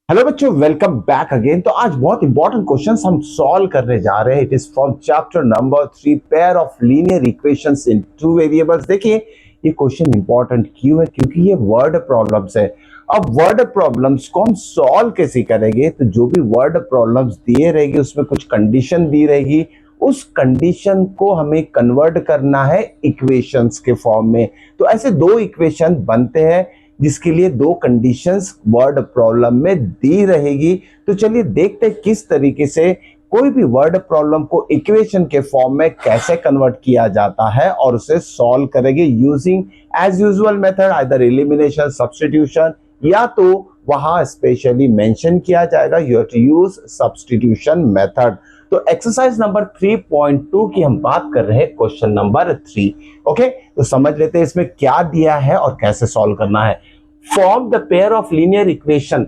Hello बच्चों, welcome back again. तो आज बहुत इंपॉर्टेंट क्वेश्चंस हम सॉल्व करने जा रहे हैं। It is from chapter number 3, pair of linear equations in two variables. देखिए ये क्वेश्चन इंपॉर्टेंट क्यों है, क्योंकि ये वर्ड प्रॉब्लम्स है। अब वर्ड प्रॉब्लम्स को हम सॉल्व कैसे करेंगे, तो जो भी वर्ड प्रॉब्लम्स दिए रहेगी उसमें कुछ कंडीशन दी रहेगी, उस कंडीशन को हमें कन्वर्ट करना है इक्वेशंस के फॉर्म में। तो ऐसे दो इक्वेशन बनते हैं जिसके लिए दो कंडीशंस वर्ड प्रॉब्लम में दी रहेगी। तो चलिए देखते हैं किस तरीके से कोई भी वर्ड प्रॉब्लम को इक्वेशन के फॉर्म में कैसे कन्वर्ट किया जाता है और उसे सॉल्व करेंगे using as usual method, either elimination, substitution, या तो वहां स्पेशली मेंशन किया जाएगा you have to use substitution method. तो एक्सरसाइज नंबर 3.2 की हम बात कर रहे हैं, क्वेश्चन नंबर 3। ओके, तो समझ लेते हैं इसमें क्या दिया है और कैसे सॉल्व करना है। Form the pair of linear equation.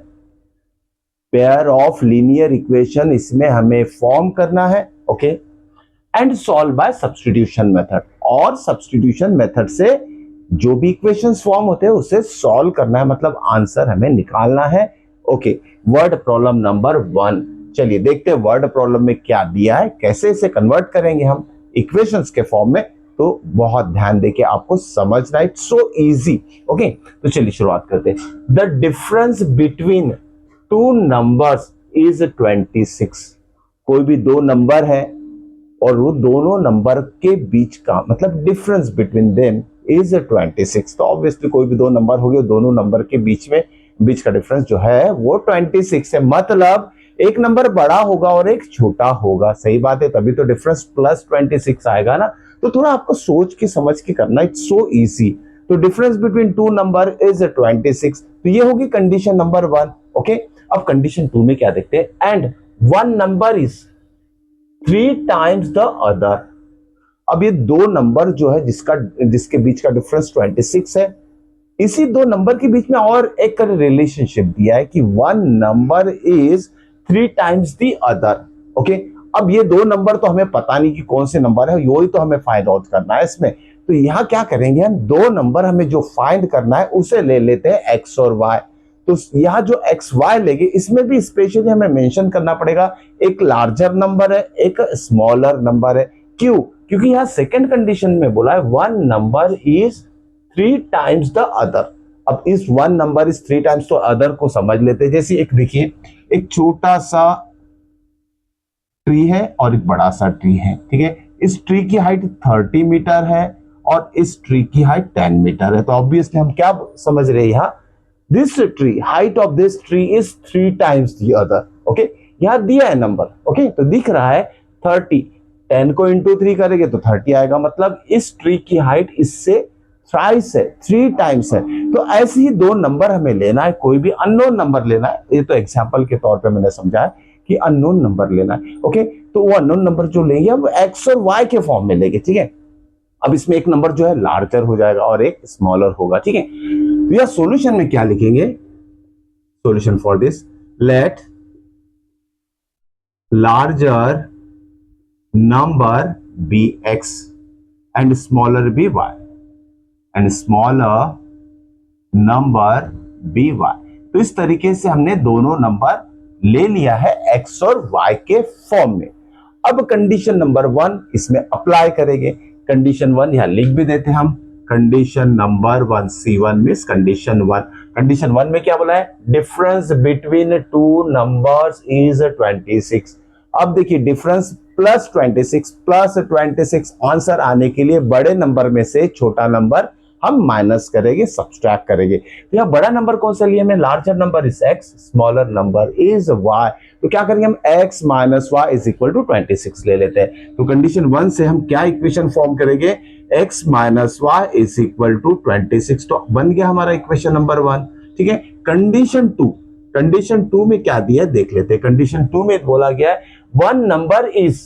Pair of linear equation इसमें हमें फॉर्म करना है। Okay, and solve by substitution method. और सब्स्टिट्यूशन मेथड से जो भी इक्वेशंस फॉर्म होते हैं उसे सॉल्व करना है, मतलब आंसर हमें निकालना है। Okay, word problem number 1। चलिए देखते हैं वर्ड प्रॉब्लम में क्या दिया है, कैसे इसे कन्वर्ट करेंगे हम इक्वेशंस के फॉर्म में। तो बहुत ध्यान देके आपको समझना है, इट्स सो इजी। ओके, तो चलिए शुरुआत करते हैं। The difference between two numbers is 26। कोई भी दो नंबर है और वो दोनों नंबर के बीच का मतलब डिफरेंस बिटवीन देम इज 26। तो ऑब्वियसली कोई भी दो नंबर हो गए, दोनों नंबर के बीच का डिफरेंस जो है वो 26 है। मतलब एक नंबर बड़ा होगा और एक छोटा होगा। सही बात है, तभी तो डिफरेंस प्लस 26 आएगा ना। तो थोड़ा आपको सोच के समझ के करना, इट्स सो इजी। तो difference between two number is 26। तो ये होगी कंडीशन नंबर 1। ओके, अब कंडीशन 2 में क्या देखते हैं, and one number is 3 times the other. अब ये दो नंबर जो है जिसके बीच का डिफरेंस 26 है, इसी दो नंबर के बीच में और एक रिलेशनशिप दिया है कि one number is 3 times the other. Okay, अब ये दो नंबर तो हमें पता नहीं कि कौन से नंबर है, यही तो हमें फाइंड आउट करना है इसमें। तो यहां क्या करेंगे, हम दो नंबर हमें जो फाइंड करना है उसे ले लेते हैं एक्स और वाई। तो यहाँ जो एक्स वाई लेंगे इसमें भी स्पेशली हमें मेंशन करना पड़ेगा, एक लार्जर नंबर है एक स्मॉलर नंबर है। क्यों? क्योंकि यहाँ सेकंड कंडीशन में बोला है one number is 3 times the other. अब इस वन नंबर इज 3 टाइम्स तो अदर को समझ लेते हैं। जैसे एक देखिए, एक छोटा सा ट्री है और एक बड़ा सा ट्री है, ठीक है। इस ट्री की हाइट 30 मीटर है और इस ट्री की हाइट 10 मीटर है। तो ऑब्वियसली हम क्या समझ रहे हैं यहाँ, this tree, height of this tree is 3 times the other. Okay, यहाँ दिया है नंबर। ओके, तो दिख रहा है 30, 10 को इंटू 3 करेंगे तो 30 आएगा। मतलब इस ट्री की हाइट इससे थ्राइस है, 3 टाइम्स है। तो ऐसे ही दो नंबर हमें लेना है, कोई भी अननोन नंबर लेना है। ये तो एग्जांपल के तौर पे मैंने समझा है कि अननोन नंबर लेना है। ओके, तो वो अननोन नंबर जो लेंगे हम एक्स और वाई के फॉर्म में लेंगे, ठीक है। अब इसमें एक नंबर जो है लार्जर हो जाएगा और एक स्मॉलर होगा, ठीक है। तो यह सॉल्यूशन में क्या लिखेंगे, solution for this, let larger number be X and smaller be Y and smaller number be Y. तो इस तरीके से हमने दोनों नंबर ले लिया है एक्स और वाई के फॉर्म में। अब कंडीशन नंबर 1 इसमें अप्लाई करेंगे। कंडीशन 1 यहां लिख भी देते हैं हम, condition number 1, C1 means condition 1। Condition 1 में क्या बोला है, difference between two numbers is 26। अब देखिए डिफरेंस प्लस 26 आंसर आने के लिए बड़े नंबर में से छोटा नंबर हम माइनस करेंगे, सब्सट्रैक्ट करेंगे। तो यह बड़ा नंबर कौन सा लिया हमने, larger number is X, smaller number is Y. तो क्या करेंगे हम, x minus Y is equal to 26 ले लेते हैं। तो कंडीशन 1 से हम क्या इक्वेशन फॉर्म करेंगे, x minus Y is equal to 26। तो बन गया हमारा इक्वेशन नंबर 1, ठीक है। कंडीशन 2 में क्या दिया देख लेते हैं। कंडीशन 2 में बोला गया है one number is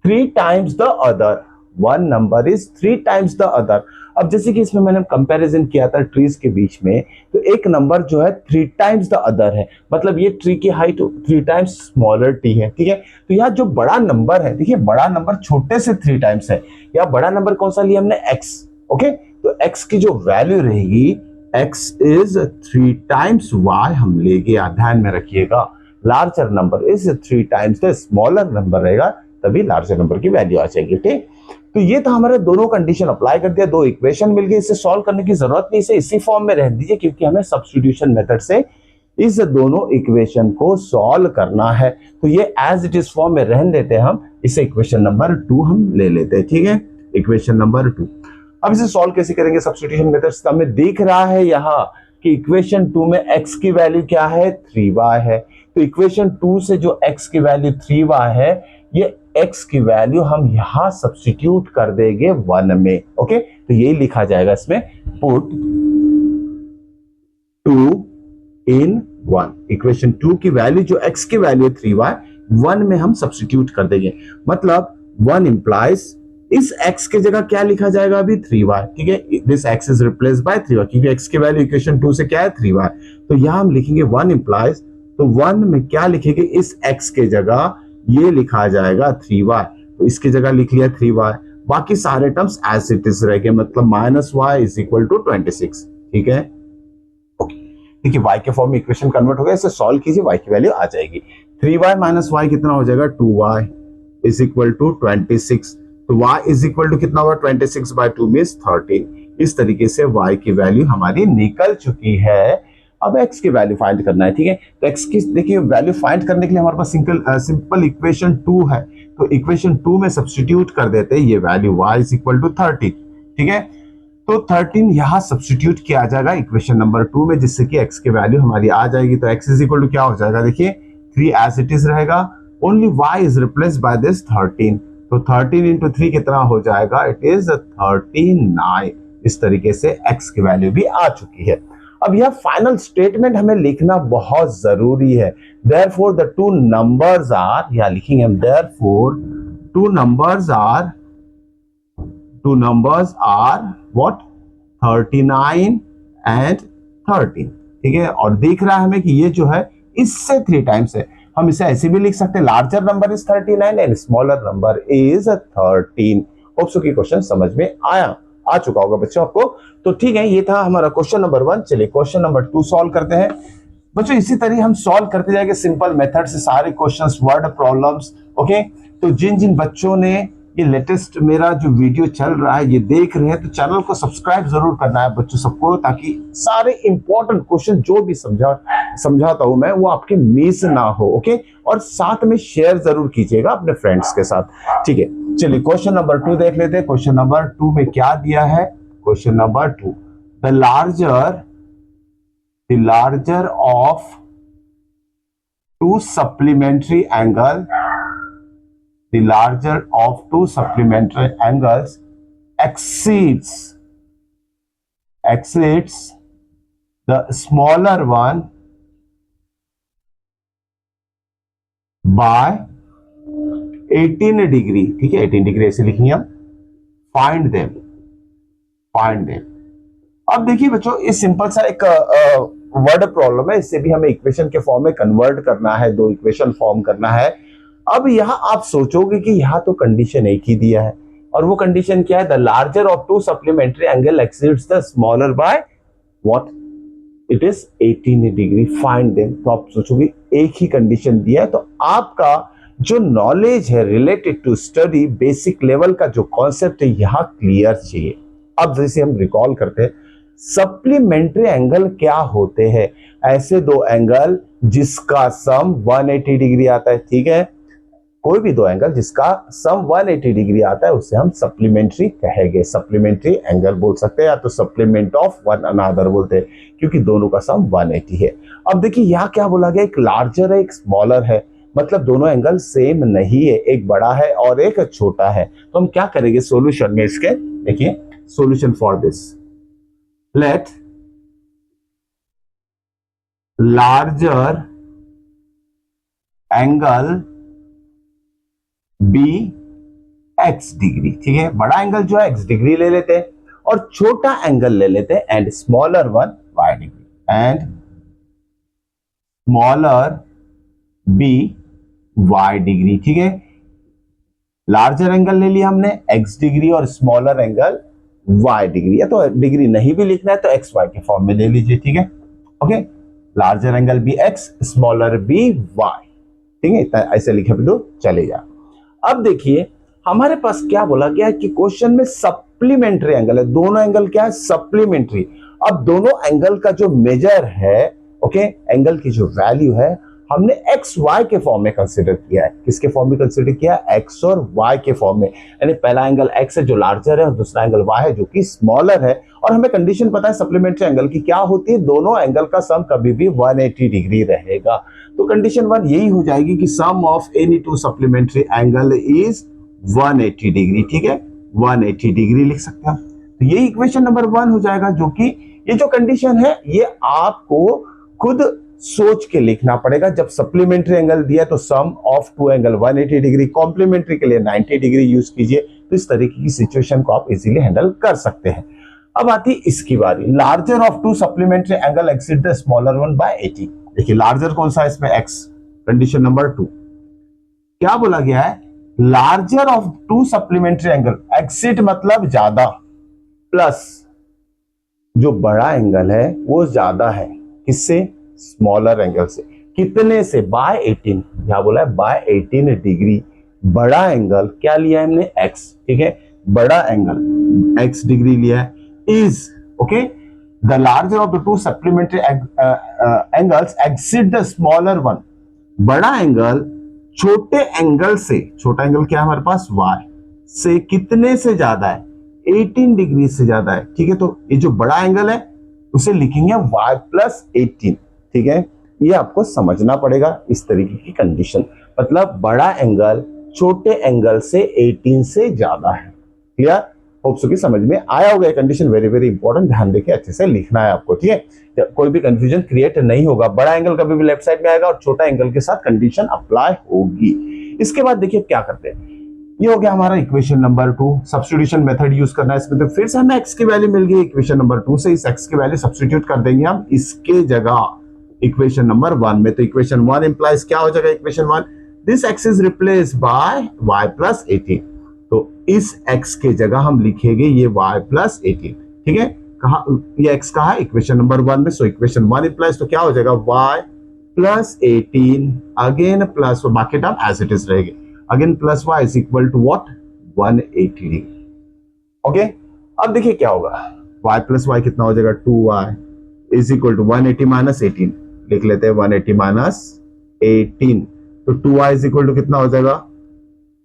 3 times the other, one number is 3 times the other. अब जैसे कि इसमें मैंने कंपैरिजन किया था ट्रीज के बीच में, तो एक नंबर जो है 3 टाइम्स द अदर है, मतलब ये ट्री की हाइट 3 टाइम्स स्मॉलर टी है, ठीक है। तो यहाँ जो बड़ा नंबर है, देखिए बड़ा नंबर छोटे से 3 टाइम्स है। यहाँ बड़ा नंबर कौन सा लिया हमने, x। ओके, तो x की जो वैल्यू रहेगी x इज 3 टाइम्स y हम ले गया, ध्यान में रखिएगा larger number is 3 times the smaller number रहेगा, तभी लार्जर नंबर की वैल्यू आ जाएगी। ठीक, तो ये था हमारे दोनों कंडीशन अप्लाई कर दिया, दो इक्वेशन मिल गई, इसे सॉल्व करने की जरूरत नहीं, इसे इसी फॉर्म में रह दीजिए क्योंकि हमें सब्स्टिट्यूशन मेथड से इस दोनों इक्वेशन को सॉल्व करना है। तो ये एज इट इज फॉर्म में रहने देते हैं, हम इसे इक्वेशन नंबर 2 हम ले लेते हैं। ठीक है, इक्वेशन नंबर 2। अब इसे सॉल्व कैसे करेंगे सब्स्टिट्यूशन मेथड से? हमें दिख रहा है यहाँ कि इक्वेशन 2 में x की वैल्यू क्या है, 3y है। तो इक्वेशन 2 से जो x की वैल्यू 3y है, ये x की वैल्यू हम यहां सब्स्टिट्यूट कर देंगे 1 में। ओके, तो यही लिखा जाएगा इसमें, पुट 2 इन 1। इक्वेशन 2 की वैल्यू जो x की वैल्यू 3y 1 में हम सब्स्टिट्यूट कर देंगे, मतलब 1 इंप्लाइज इस x के जगह क्या लिखा जाएगा अभी, 3y। ठीक है, this x is replaced by 3y क्योंकि x की वैल्यू इक्वेशन 2 से क्या है, 3y। तो यहां हम लिखेंगे 1 इंप्लाइज, तो 1 में क्या लिखेंगे, इस x के जगह ये लिखा जाएगा 3y, तो इसकी जगह लिख लिया 3y, बाकी सारे टर्म्स एज इट इज रहेंगे, मतलब minus Y is equal to 26। ठीक है, देखिए y के फॉर्म में इक्वेशन कन्वर्ट हो गया, इसे सॉल्व कीजिए, y की वैल्यू आ जाएगी। 3y माइनस y कितना हो जाएगा, 2y इज इक्वल टू 26। तो y इज इक्वल टू कितना होगा, 26 बाय 2 मींस 13। इस तरीके से y की वैल्यू हमारी निकल चुकी है। अब x की वैल्यू फाइंड करना है। ठीक है, तो x की देखिए वैल्यू फाइंड करने के लिए हमारे पास सिंपल इक्वेशन 2 है, तो इक्वेशन 2 में सब्स्टिट्यूट कर देते हैं ये value y is equal to 30। ठीक है, तो 13 यहां सब्स्टिट्यूट किया जाएगा इक्वेशन नंबर 2 में, जिससे कि x की वैल्यू हमारी आ जाएगी। तो x इज इक्वल टू क्या हो जाएगा, देखिए 3 एज इट इज रहेगा, only y is replaced by this 13। तो 13 इंटू 3 कितना हो जाएगा, इट इज 39। इस तरीके से x की वैल्यू भी आ चुकी है। अब यह फाइनल स्टेटमेंट हमें लिखना बहुत जरूरी है। Therefore the two numbers are, या लिखेंगे हम therefore two numbers are what, 39 and 13। ठीक है, और दिख रहा है हमें कि ये जो है इससे 3 टाइम्स है। हम इसे ऐसे भी लिख सकते हैं, larger number is 39 and smaller number is 13। Hope so कि क्वेश्चन समझ में आ चुका होगा बच्चों आपको। तो ठीक है, ये था हमारा क्वेश्चन नंबर 1। चलिए क्वेश्चन नंबर 2 सॉल्व करते हैं बच्चों। इसी तरह हम सॉल्व करते जाएंगे सिंपल मेथड से सारे क्वेश्चंस, वर्ड प्रॉब्लम्स। ओके, तो जिन जिन बच्चों ने ये लेटेस्ट मेरा जो वीडियो चल रहा है ये देख रहे हैं, तो चैनल को सब्सक्राइब जरूर करना है बच्चों सबको, ताकि सारे इंपॉर्टेंट क्वेश्चन जो भी समझाता हूं मैं वो आपके मिस ना हो। ओके, और साथ में शेयर जरूर कीजिएगा अपने फ्रेंड्स के साथ। ठीक है, चलिए क्वेश्चन नंबर 2 देख लेते हैं। क्वेश्चन नंबर 2 में क्या दिया है, question number 2, the larger of to supplementary angle, the larger of two supplementary angles exceeds the smaller one by 18 degree. ठीक है, 18 डिग्री ऐसे लिखेंगे हम। Find them. अब देखिए बच्चों, ये सिंपल सा एक वर्ड प्रॉब्लम है, इससे भी हमें इक्वेशन के फॉर्म में कन्वर्ट करना है, दो इक्वेशन फॉर्म करना है। अब यहां आप सोचोगे कि यहां तो कंडीशन एक ही दिया है, और वो कंडीशन क्या है, the larger of to supplementary angle exceeds the smaller by what, it is 18 degree. Find them. तो आप सोचोगे एक ही कंडीशन दिया है, तो आपका जो नॉलेज है related to study basic level का जो कॉन्सेप्ट है यहां क्लियर चाहिए। अब जैसे हम रिकॉल करते हैं, सप्लीमेंट्री एंगल क्या होते हैं, ऐसे दो एंगल जिसका सम 180 डिग्री आता है। ठीक है, कोई भी दो एंगल जिसका सम 180 डिग्री आता है उसे हम सप्लीमेंट्री कहेंगे, सप्लीमेंट्री एंगल बोल सकते हैं, या तो सप्लीमेंट ऑफ वन अनदर बोलते हैं, क्योंकि दोनों का सम 180 है। अब देखिए यहाँ क्या बोला गया, एक लार्जर है एक स्मॉलर है, मतलब दोनों एंगल सेम नहीं है, एक बड़ा है और एक छोटा है। तो हम क्या करेंगे सॉल्यूशन में इसके, देखिए solution for this, let larger angle be X degree. ठीक है, बड़ा एंगल जो है एक्स डिग्री ले लेते हैं और छोटा एंगल ले लेते हैं and smaller one Y degree, and smaller be Y degree. ठीक है, लार्जर एंगल ले लिया हमने एक्स डिग्री और स्मॉलर एंगल y डिग्री, या तो डिग्री नहीं भी लिखना है तो एक्स वाई के फॉर्म में ले लीजिए, ठीक है। Okay, larger angle be X, smaller be Y, ठीक है, इतना ऐसे लिखे भी तो चलेगा। अब देखिए हमारे पास क्या बोला गया है कि क्वेश्चन में सप्लीमेंट्री एंगल है, दोनों एंगल क्या है, सप्लीमेंट्री। अब दोनों एंगल का जो मेजर है, ओके, एंगल की जो वैल्यू है, हमने एक्स वाई के फॉर्म में कंसीडर किया है। किसके फॉर्म में कंसीडर किया है, एक्स और वाई के फॉर्म में, यानी पहला एंगल एक्स है जो लार्जर है और दूसरा एंगल वाई है जो कि स्मॉलर है। और हमें कंडीशन पता है सप्लीमेंट्री एंगल की क्या होती है, दोनों एंगल का सम कभी भी 180 डिग्री रहेगा। तो कंडीशन 1 यही हो जाएगी कि sum of any two supplementary angle is 180 degree, ठीक है, 180 डिग्री लिख सकते हैं। तो ये इक्वेशन नंबर 1 हो जाएगा, जो कि ये जो कंडीशन है ये आपको खुद सोच के लिखना पड़ेगा। जब सप्लीमेंट्री एंगल दिया तो sum of two angle 180 degree, complementary के लिए 90 डिग्री यूज कीजिए। तो इस तरीके की सिचुएशन को आप इजीली हैंडल कर सकते हैं। अब आती इसकी बारी, larger of to supplementary angle exceed the smaller one by 80। देखिए लार्जर कौन सा है इसमें, एक्स, कंडीशन नंबर 2। क्या बोला गया है, larger of to supplementary angle, exceed मतलब ज्यादा, प्लस जो बड़ा एंगल है वो ज्यादा है, किससे, स्मॉलर एंगल से। कितने से, बाय 18, क्या बोला है, बाय 18 डिग्री। बड़ा एंगल क्या लिया है हमने, एक्स, ठीक है, बड़ा एंगल एक्स डिग्री लिया है, is, okay, the larger of the two supplementary angles exceed the smaller one. बड़ा एंगल छोटे एंगल से, छोटा एंगल क्या है हमारे पास, y से कितने से ज्यादा है, 18 डिग्री से ज्यादा है, ठीक है। तो ये जो बड़ा एंगल है उसे लिखेंगे y प्लस 18, ठीक है। ये आपको समझना पड़ेगा इस तरीके की कंडीशन, मतलब बड़ा एंगल छोटे एंगल से 18 से ज्यादा है। क्लियर, होप्स की समझ में आया होगा। कंडीशन वेरी वेरी इंपॉर्टेंट, ध्यान देके अच्छे से लिखना है आपको, ठीक है। कोई भी कंफ्यूजन क्रिएट नहीं होगा, बड़ा एंगल कभी भी लेफ्ट साइड में आएगा और छोटा एंगल के साथ कंडीशन अप्लाई होगी। इसके बाद देखिए क्या करते हैं, ये हो गया हमारा equation number 2। Substitution method use करना है इसमें, तो फिर से हमें एक्स की वैल्यू मिल गई इक्वेशन नंबर 2 से, इस एक्स की वैल्यू सब्स्टिट्यूट कर देंगे हम इसके जगह इक्वेशन नंबर 1 में। तो इक्वेशन 1 इंप्लाइज क्या हो जाएगा, equation 1, this x is replace bye y plus 18। तो इस x के जगह हम लिखेंगे ये y प्लस 18, ठीक है। कहा ये x कहा है, इक्वेशन नंबर 1 में। सो इक्वेशन 1 इंप्लाइज तो क्या हो जाएगा, y प्लस 18 अगेन प्लस, बाकी टर्म एज इट इज रहेगी, again plus y is equal to what, 180 degree. Okay, अब देखिए क्या होगा, y प्लस y कितना हो जाएगा, 2y is equal to 180 minus 18, लिख लेते हैं 180 माइनस 18। तो 2y इज इक्वल टू कितना हो जाएगा,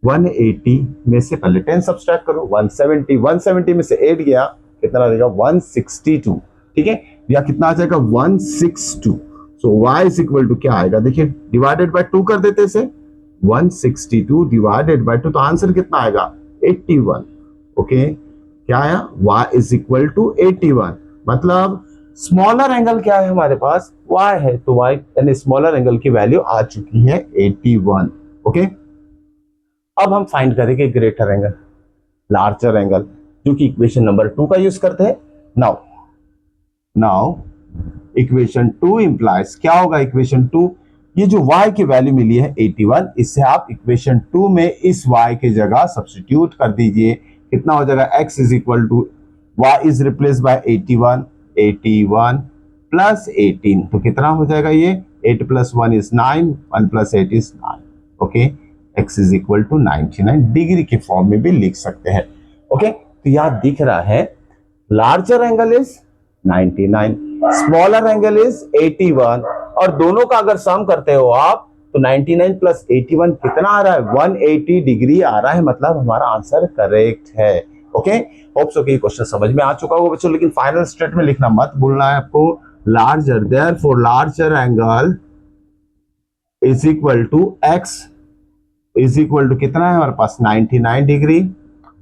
180 में से पहले 10 सब्सट्रैक्ट करो, 170, 170 में से 8 गया, कितना रहेगा 162, ठीक है, या कितना आ जाएगा 162। सो y इज इक्वल टू क्या आएगा, देखिए डिवाइडेड बाय 2 कर देते से, 162 डिवाइडेड बाय 2, तो आंसर कितना आएगा 81। ओके, क्या आया, y इज इक्वल टू 81, मतलब स्मॉलर एंगल क्या है हमारे पास, y है, तो y यानी स्मॉलर एंगल की वैल्यू आ चुकी है 81। ओके, अब हम फाइंड करेंगे ग्रेटर एंगल, लार्जर एंगल, जो कि इक्वेशन नंबर 2 का यूज करते हैं। नाउ इक्वेशन 2 इंप्लाइज क्या होगा, इक्वेशन 2, ये जो y की वैल्यू मिली है 81, इससे आप इक्वेशन 2 में इस y की जगह सब्स्टिट्यूट कर दीजिए, कितना हो जाएगा, x is equal to y is replace by 81 plus 18, तो कितना हो जाएगा ये, 8 plus 1 is 9, 1 plus 8 is 9। Okay, x is equal to 99 degree के फॉर्म में भी लिख सकते हैं। ओके, तो यहां दिख रहा है larger angle is 99, smaller angle is 81, और दोनों का अगर सम करते हो आप तो 99 प्लस 81 कितना आ रहा है, 180 डिग्री आ रहा है, मतलब हमारा आंसर करेक्ट है। ओके, होप सो कि क्वेश्चन समझ में आ चुका होगा बच्चों, लेकिन फाइनल स्टेट में लिखना मत भूलना है आपको, larger, therefore larger angle is equal to x is equal to कितना है हमारे पास 99 डिग्री,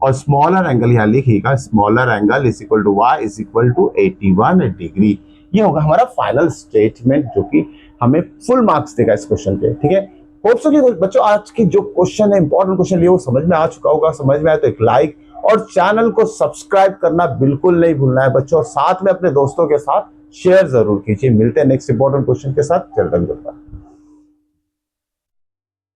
और स्मॉलर एंगल यहां लिखिएगा, smaller angle is equal to y is equal to 81 degree. ये होगा हमारा फाइनल स्टेटमेंट, जो कि हमें फुल मार्क्स देगा इस क्वेश्चन के, ठीक है। होप सो कि बच्चों आज की जो क्वेश्चन है, इंपॉर्टेंट क्वेश्चन लिए, वो समझ में आ चुका होगा। समझ में आया तो एक लाइक और चैनल को सब्सक्राइब करना बिल्कुल नहीं भूलना है बच्चों, और साथ में अपने दोस्तों के साथ शेयर जरूर कीजिए। मिलते हैं नेक्स्ट इंपॉर्टेंट क्वेश्चन के साथ, चलते हैं।